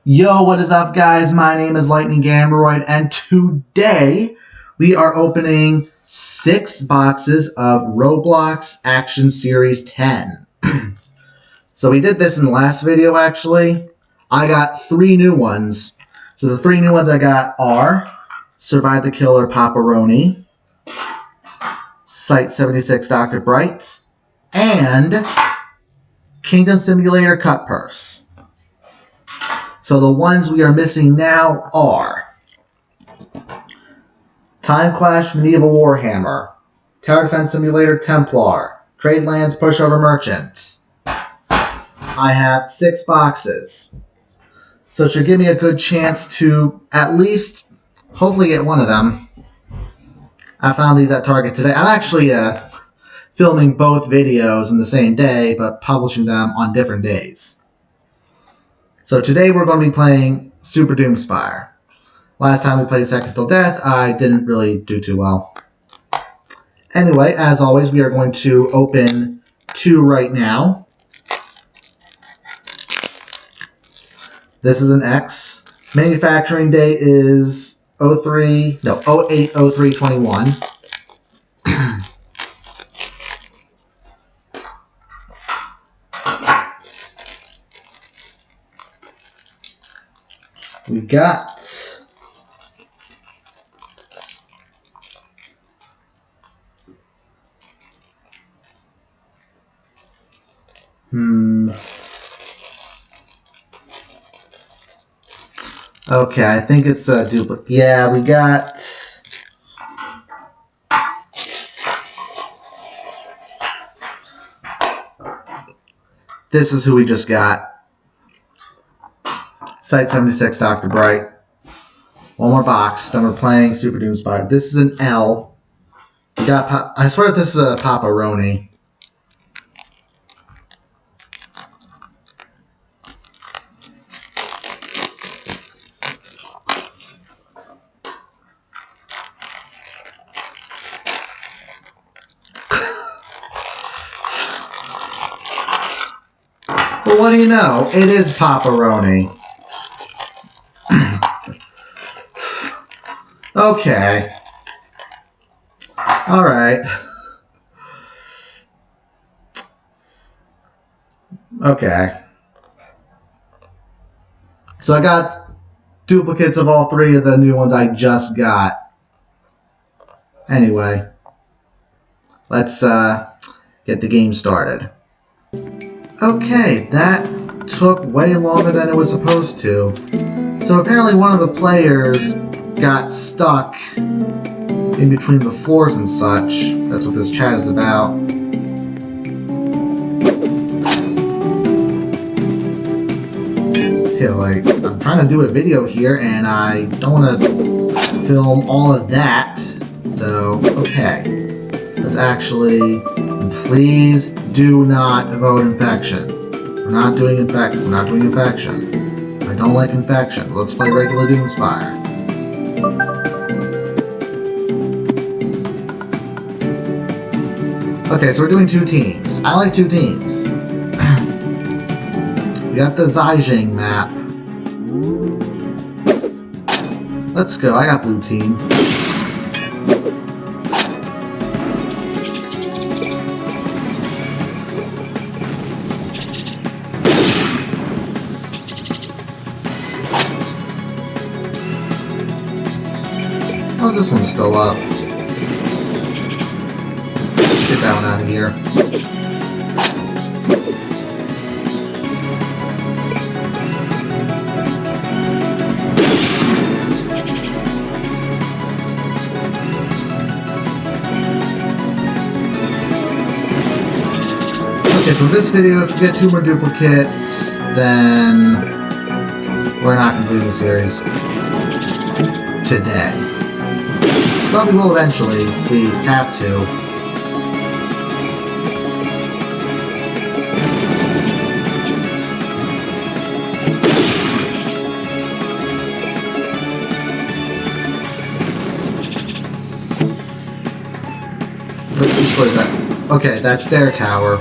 Yo, what is up, guys? My name is Lightning Gamroid, and today we are opening 6 boxes of Roblox Action Series 10. So we did this in the last video, actually. I got 3 new ones. So the 3 new ones I got are Survive the Killer Paparoni, Site 76 Dr. Bright, and Kingdom Simulator Cut Purse. So the ones we are missing now are Time Clash Medieval Warhammer, Tower Defense Simulator Templar, Trade Lands Pushover Merchant. I have 6 boxes. So it should give me a good chance to at least hopefully get one of them. I found these at Target today. I'm actually filming both videos in the same day, but publishing them on different days. So today we're going to be playing Super Doomspire. Last time we played Seconds Till Death, I didn't really do too well. Anyway, as always, we are going to open 2 right now. This is an X. Manufacturing date is 08/03/21. We got okay, I think it's a duplicate. Yeah, we got this is who we just got. Site 76 Dr. Bright. One more box, then we're playing Super Doomspire. This is an L. We got I swear this is a Paparoni. Well, what do you know? It is Paparoni. Okay. Alright. Okay. So I got duplicates of all 3 of the new ones I just got. Anyway. Let's get the game started. Okay, that took way longer than it was supposed to. So apparently one of the players got stuck in between the floors and such. That's what this chat is about. Yeah, like, I'm trying to do a video here and I don't want to film all of that. So, okay. Let's actually, please do not vote infection. We're not doing infection. We're not doing infection. I don't like infection. Let's play regular Doomspire. Okay, so we're doing 2 teams. I like 2 teams. We got the Zhejiang map. Let's go. I got blue team. How's this one still up? Get that one out of here. Okay, so this video, if you get 2 more duplicates, then we're not completing the series today. But we will eventually. We have to. Let's destroy that. Okay, that's their tower.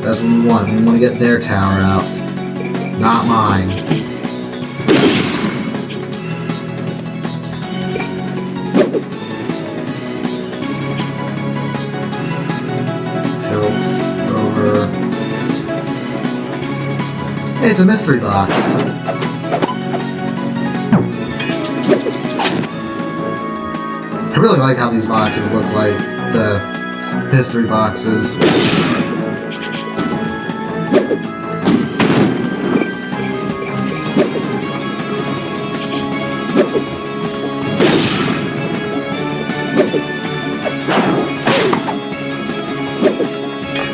That's what we want. We want to get their tower out. Not mine. it's a mystery box. I really like how these boxes look like the mystery boxes.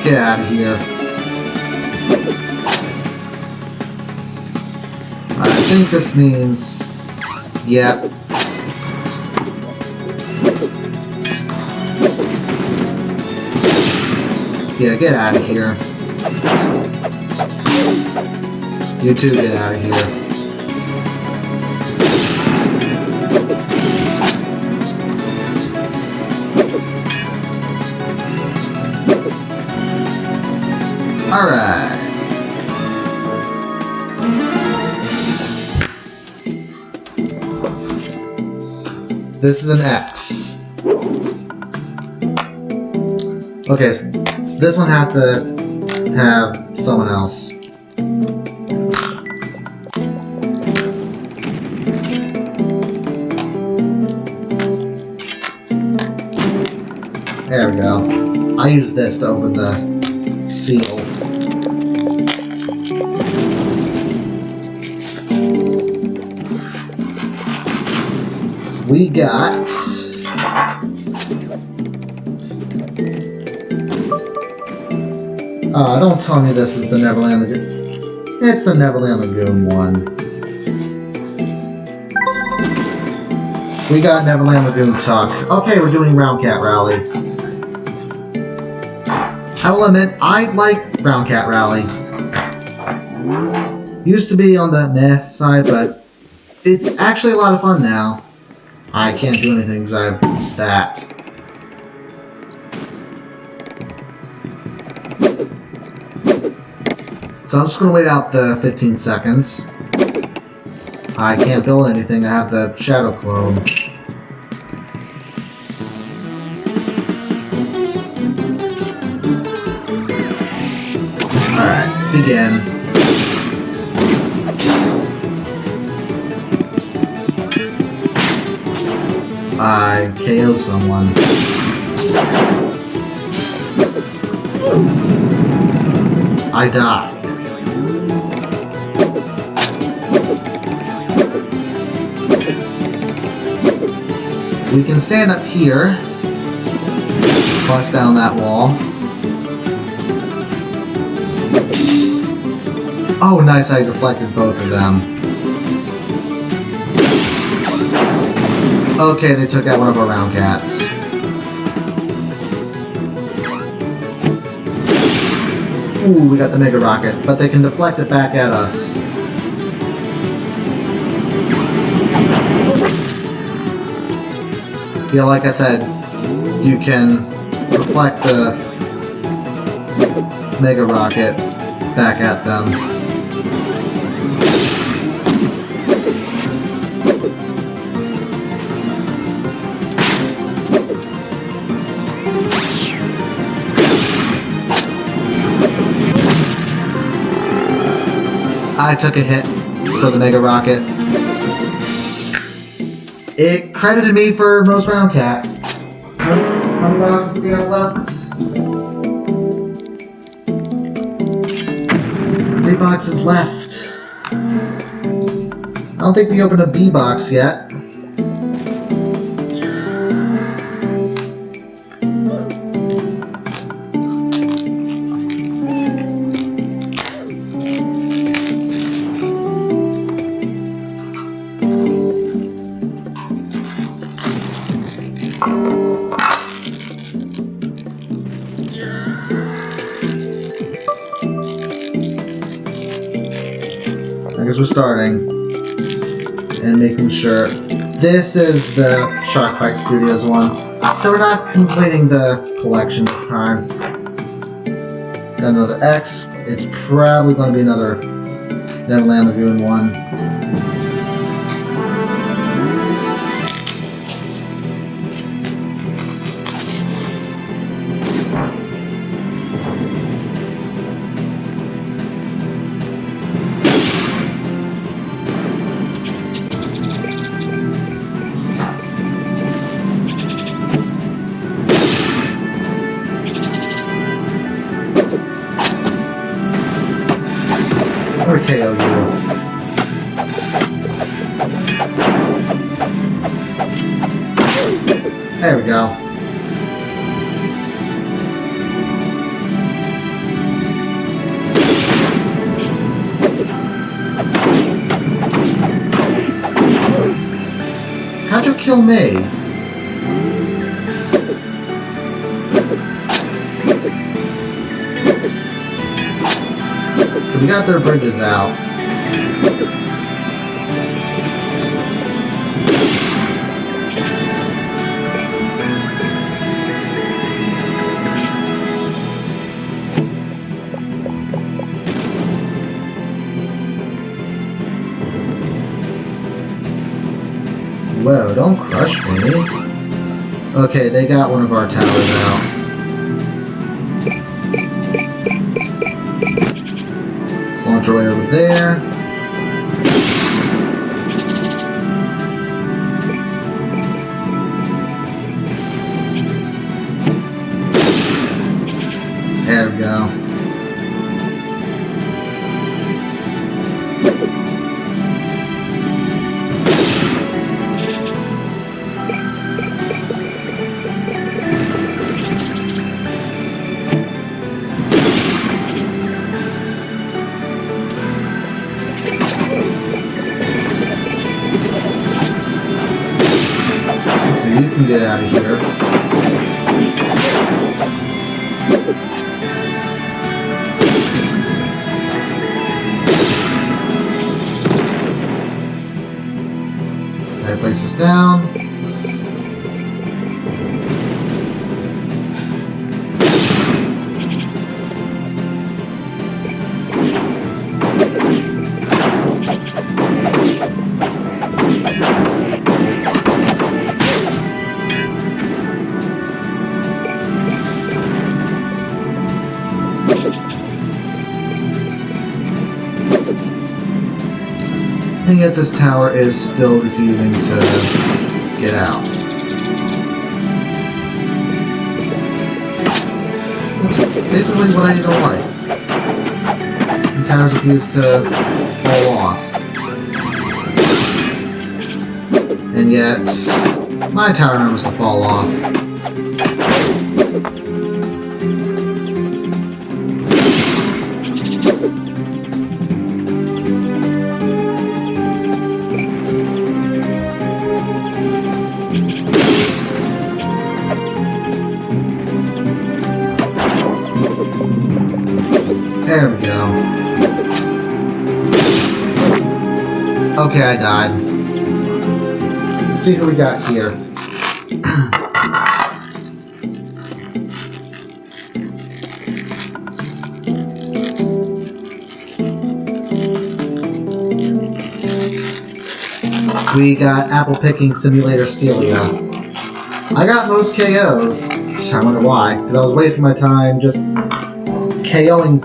Get out of here. I think this means... Yep. Yeah, get out of here. You two get out of here. Alright. This is an X. Okay, so this one has to have someone else. There we go. I use this to open the seal. We got... don't tell me this is the Neverland Lagoon. It's the Neverland Lagoon one. We got Neverland Lagoon Tuck. Okay, we're doing Round Cat Rally. I will admit, I like Round Cat Rally. Used to be on the meh side, but it's actually a lot of fun now. I can't do anything because I have that. So I'm just going to wait out the 15 seconds. I can't build anything, I have the shadow clone. Alright, begin. I KO someone. I die. We can stand up here, bust down that wall. Oh, nice, I deflected both of them. Okay, they took out one of our round cats. Ooh, we got the Mega Rocket, but they can deflect it back at us. Yeah, like I said, you can reflect the Mega Rocket back at them. I took a hit for the Mega Rocket. It credited me for most round cats. How many boxes do we have left? 3 boxes left. I don't think we opened a B box yet. I guess we're starting and making sure. This is the Sharkbite Studios one, so we're not completing the collection this time. Got another X. It's probably going to be another Neverland Lagoon one. There we go. How'd you kill me? Okay, we got their bridges out. Whoa, don't crush me. Okay, they got one of our towers out. Let's launch our way over there. There we go. So you can get out of here. Okay, place this down. And yet this tower is still refusing to get out. That's basically what I don't like. The towers refuse to fall off. And yet, my tower never to fall off. There we go. Okay, I died. Let's see who we got here. We got Apple Picking Simulator Celia. I got most KOs. I wonder why, because I was wasting my time just KOing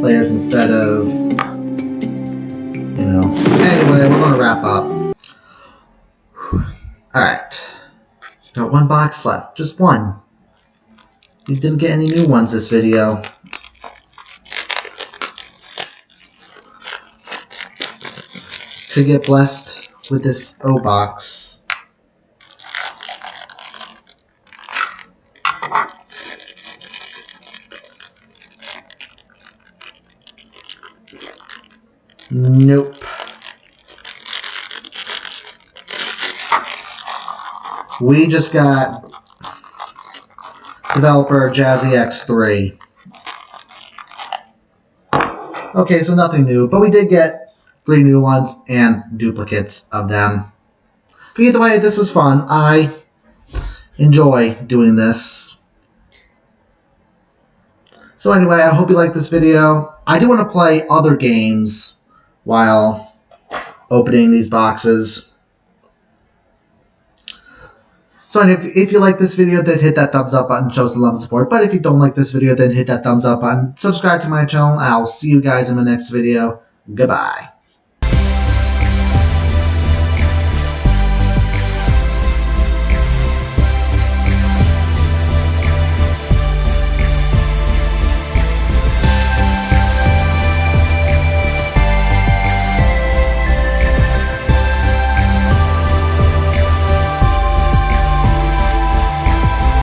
players instead of, you know. Anyway, we're going to wrap up. Alright. Got one box left. Just one. We didn't get any new ones this video. Could get blessed with this O box. Nope. We just got developer Jazzy X3. Okay, so nothing new, but we did get 3 new ones and duplicates of them. But either way, this was fun. I enjoy doing this. So anyway, I hope you liked this video. I do want to play other games while opening these boxes. So if you like this video, then hit that thumbs up button, show some love and support. But if you don't like this video, then hit that thumbs up button, subscribe to my channel, and I'll see you guys in the next video. Goodbye.